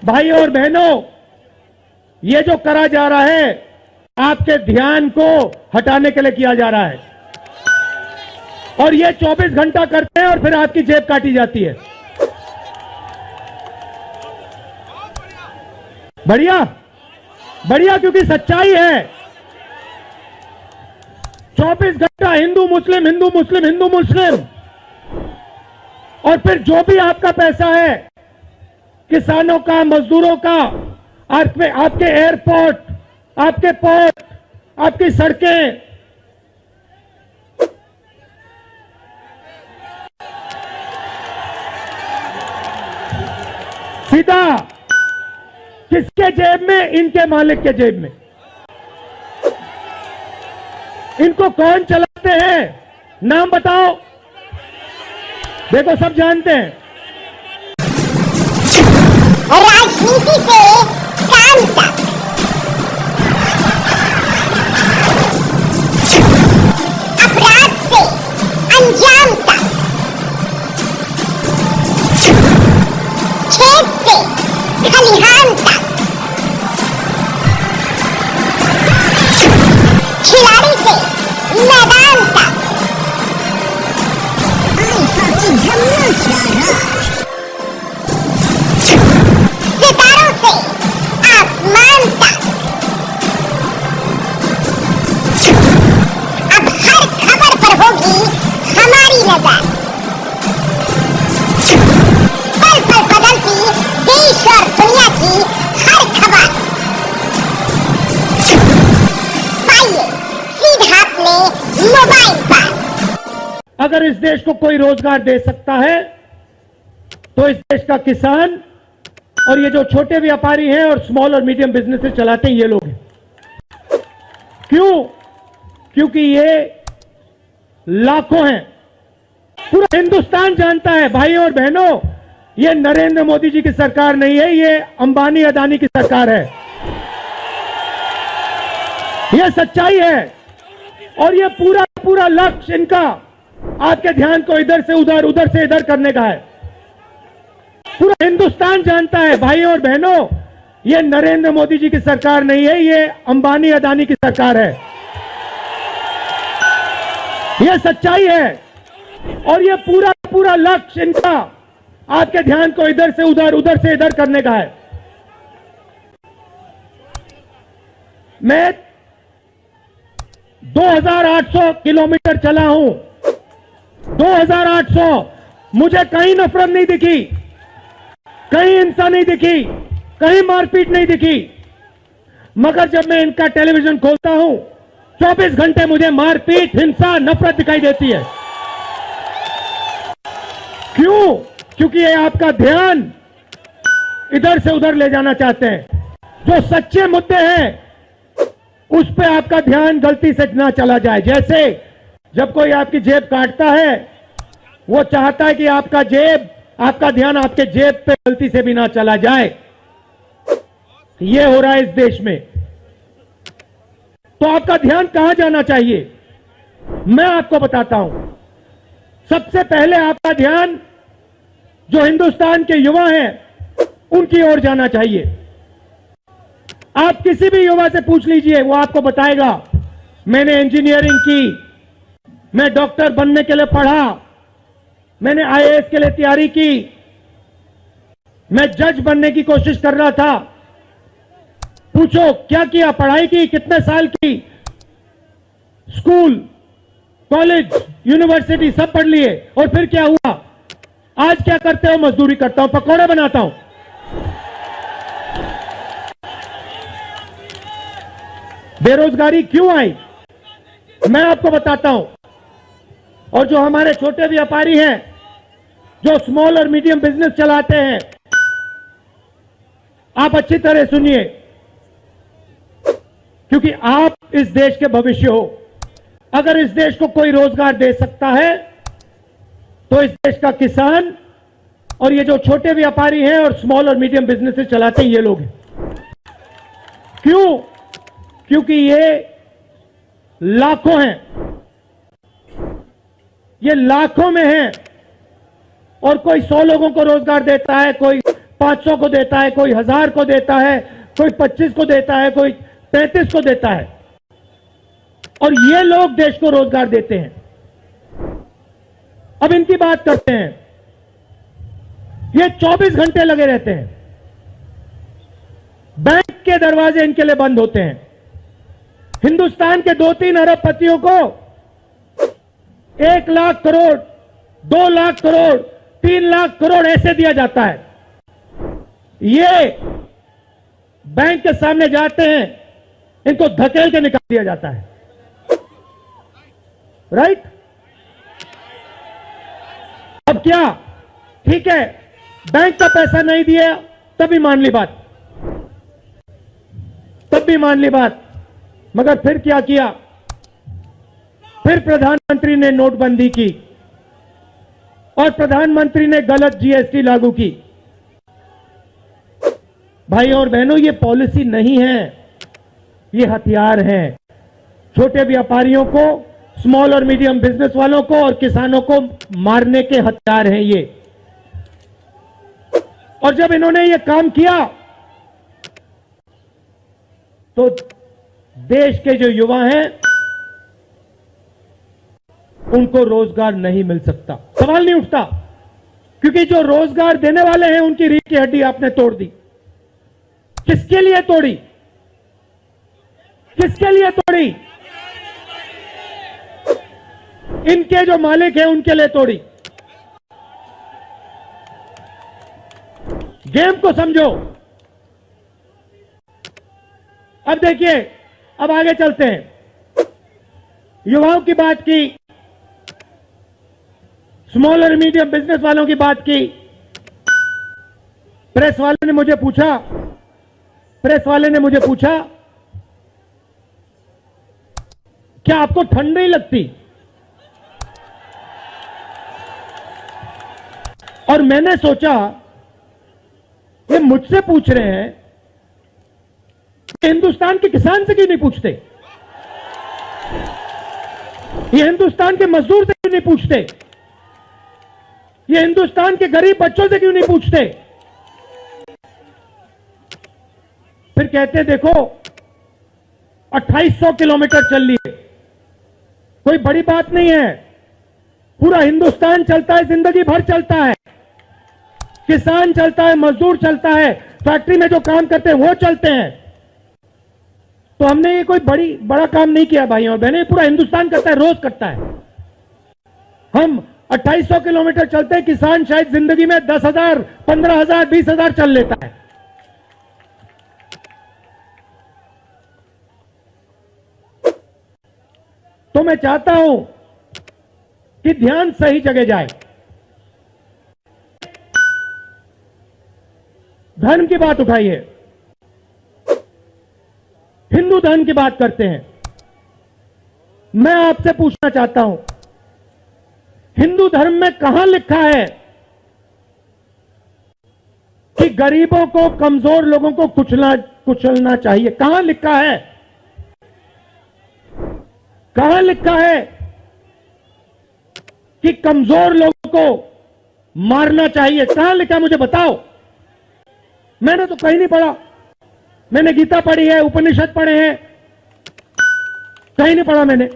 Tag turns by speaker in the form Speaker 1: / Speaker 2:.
Speaker 1: भाइयों और बहनों, ये जो करा जा रहा है आपके ध्यान को हटाने के लिए किया जा रहा है और ये 24 घंटा करते हैं और फिर आपकी जेब काटी जाती है। बढ़िया बढ़िया, क्योंकि सच्चाई है। 24 घंटा हिंदू मुस्लिम हिंदू मुस्लिम हिंदू मुस्लिम, और फिर जो भी आपका पैसा है, किसानों का, मजदूरों का, आपके एयरपोर्ट, आपके पोर्ट, आपकी सड़कें, सीधा किसके जेब में? इनके मालिक के जेब में। इनको कौन चलाते हैं? नाम बताओ। देखो, सब जानते हैं।
Speaker 2: राजनीति से काम तक, अपराध से अंजाम तक, खेत से खलिहान तक, खिलाड़ी से मैदान तक, सितारों से आसमान तक, अब हर खबर पर होगी हमारी नजर। पल पल बदलती देश और दुनिया की हर खबर पाइए सीधा अपने मोबाइल पर।
Speaker 1: अगर इस देश को कोई रोजगार दे सकता है तो इस देश का किसान और ये जो छोटे व्यापारी हैं और स्मॉल और मीडियम बिजनेसेस चलाते हैं, ये लोग हैं। क्यों? क्योंकि ये लाखों हैं। पूरा हिंदुस्तान जानता है भाइयों और बहनों, ये नरेंद्र मोदी जी की सरकार नहीं है, ये अंबानी अदानी की सरकार है। ये सच्चाई है। और ये पूरा लक्ष्य इनका आपके ध्यान को इधर से उधर, उधर से इधर करने का है। पूरा हिंदुस्तान जानता है भाइयों और बहनों, ये नरेंद्र मोदी जी की सरकार नहीं है, ये अंबानी अदानी की सरकार है। ये सच्चाई है। और ये पूरा लक्ष्य इनका आपके ध्यान को इधर से उधर, उधर से इधर करने का है। मैं 2800 किलोमीटर चला हूं, 2800। मुझे कहीं नफरत नहीं दिखी, कहीं हिंसा नहीं दिखी, कहीं मारपीट नहीं दिखी। मगर जब मैं इनका टेलीविजन खोलता हूं, 24 घंटे मुझे मारपीट, हिंसा, नफरत दिखाई देती है। क्यों? क्योंकि ये आपका ध्यान इधर से उधर ले जाना चाहते हैं। जो सच्चे मुद्दे हैं उस पे आपका ध्यान गलती से ना चला जाए। जैसे जब कोई आपकी जेब काटता है, वो चाहता है कि आपका ध्यान आपके जेब पे गलती से भी ना चला जाए। ये हो रहा है इस देश में। तो आपका ध्यान कहां जाना चाहिए? मैं आपको बताता हूं। सबसे पहले आपका ध्यान जो हिंदुस्तान के युवा हैं उनकी ओर जाना चाहिए। आप किसी भी युवा से पूछ लीजिए, वो आपको बताएगा मैंने इंजीनियरिंग की, मैं डॉक्टर बनने के लिए पढ़ा, मैंने आईएएस के लिए तैयारी की, मैं जज बनने की कोशिश कर रहा था। पूछो क्या किया? पढ़ाई की? कितने साल की? स्कूल, कॉलेज, यूनिवर्सिटी सब पढ़ लिए, और फिर क्या हुआ? आज क्या करते हो? मजदूरी करता हूं, पकौड़े बनाता हूं। बेरोजगारी क्यों आई? मैं आपको बताता हूं। और जो हमारे छोटे व्यापारी हैं, जो स्मॉल और मीडियम बिजनेस चलाते हैं, आप अच्छी तरह सुनिए, क्योंकि आप इस देश के भविष्य हो। अगर इस देश को कोई रोजगार दे सकता है तो इस देश का किसान और ये जो छोटे व्यापारी हैं और स्मॉल और मीडियम बिजनेसेस चलाते हैं, ये लोग हैं। क्यों? क्योंकि ये लाखों हैं, ये लाखों में हैं। और कोई 100 लोगों को रोजगार देता है, कोई 500 को देता है, कोई 1000 को देता है, कोई 25 को देता है, कोई 33 को देता है, और ये लोग देश को रोजगार देते हैं। अब इनकी बात करते हैं। ये 24 घंटे लगे रहते हैं, बैंक के दरवाजे इनके लिए बंद होते हैं। हिंदुस्तान के 2-3 अरबपतियों को 1 लाख करोड़, 2 लाख करोड़, 3 लाख करोड़ ऐसे दिया जाता है। ये बैंक के सामने जाते हैं, इनको धकेल के निकाल दिया जाता है। राइट? अब क्या? ठीक है, बैंक का पैसा नहीं दिया तभी मान ली बात, तब भी मान ली बात। मगर फिर क्या किया? फिर प्रधानमंत्री ने नोटबंदी की और प्रधानमंत्री ने गलत जीएसटी लागू की। भाई और बहनों, ये पॉलिसी नहीं है, ये हथियार है। छोटे व्यापारियों को, स्मॉल और मीडियम बिजनेस वालों को और किसानों को मारने के हथियार हैं ये। और जब इन्होंने ये काम किया तो देश के जो युवा हैं उनको रोजगार नहीं मिल सकता, सवाल नहीं उठता, क्योंकि जो रोजगार देने वाले हैं उनकी रीढ़ की हड्डी आपने तोड़ दी। किसके लिए तोड़ी? किसके लिए तोड़ी? इनके जो मालिक हैं उनके लिए तोड़ी। गेम को समझो। अब देखिए, अब आगे चलते हैं। युवाओं की बात की, स्मॉल और मीडियम बिजनेस वालों की बात की। प्रेस वाले ने मुझे पूछा क्या आपको ठंड नहीं लगती? और मैंने सोचा ये मुझसे पूछ रहे हैं, हिंदुस्तान के किसान से क्यों नहीं पूछते? ये हिंदुस्तान के मजदूर से क्यों नहीं पूछते? ये हिंदुस्तान के गरीब बच्चों से क्यों नहीं पूछते? फिर कहते हैं देखो 2800 किलोमीटर चल लिए, कोई बड़ी बात नहीं है। पूरा हिंदुस्तान चलता है, जिंदगी भर चलता है। किसान चलता है, मजदूर चलता है, फैक्ट्री में जो काम करते हैं वो चलते हैं। तो हमने ये कोई बड़ा काम नहीं किया भाइयों और बहनें, पूरा हिंदुस्तान करता है, रोज करता है। हम 2800 किलोमीटर चलते हैं, किसान शायद जिंदगी में 10,000, 15,000, 20,000 चल लेता है। तो मैं चाहता हूं कि ध्यान सही जगह जाए। धर्म की बात उठाइए, हिंदू धर्म की बात करते हैं। मैं आपसे पूछना चाहता हूं, हिंदू धर्म में कहां लिखा है कि गरीबों को, कमजोर लोगों को कुचलना चाहिए? कहां लिखा है? कहां लिखा है कि कमजोर लोगों को मारना चाहिए? कहां लिखा है मुझे बताओ। मैंने तो कहीं नहीं पढ़ा। मैंने गीता पढ़ी है, उपनिषद पढ़े हैं, कहीं नहीं पढ़ा मैंने।